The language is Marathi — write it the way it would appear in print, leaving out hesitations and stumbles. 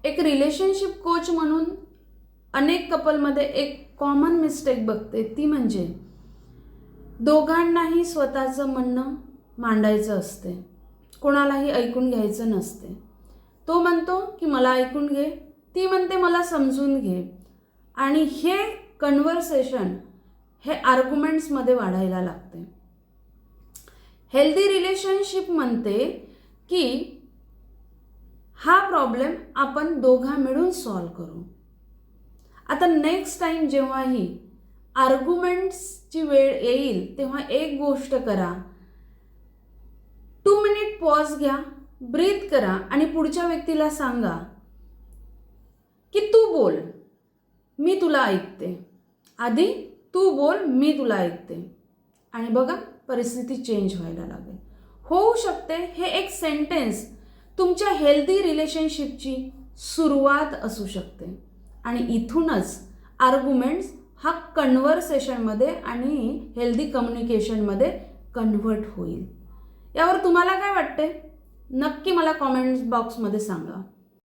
एक रिलेशनशिप कोच म्हणून अनेक कपलमध्ये एक कॉमन मिस्टेक बघते, ती म्हणजे दोघांनाही स्वतःचं म्हणणं मांडायचं असते, कोणालाही ऐकून घ्यायचं नसते. तो म्हणतो की मला ऐकून घे, ती म्हणते मला समजून घे, आणि हे कन्व्हर्सेशन हे आर्ग्युमेंट्समध्ये वाढायला लागते. हेल्दी रिलेशनशिप म्हणते की हा प्रॉब्लेम आपण दोघा मिळून सॉल्व्ह करू. आता नेक्स्ट टाइम जेव्हाही आर्ग्युमेंट्सची वेळ येईल तेव्हा एक गोष्ट करा, 2 मिनिट पॉज घ्या, ब्रीथ करा आणि पुढच्या व्यक्तीला सांगा की तू बोल, मी तुला ऐकते. आधी तू बोल, मी तुला ऐकते. आणि बघा परिस्थिती चेंज व्हायला लागेल. होऊ शकते हे एक सेंटेन्स तुमच्या हेल्दी रिलेशनशिपची सुरुवात असू शकते आणि इथूनच आर्ग्युमेंट्स हा कन्व्हर्सेशनमध्ये आणि हेल्दी कम्युनिकेशनमध्ये कन्व्हर्ट होईल. यावर तुम्हाला काय वाटते? नक्की मला कॉमेंट्स बॉक्समध्ये सांगा.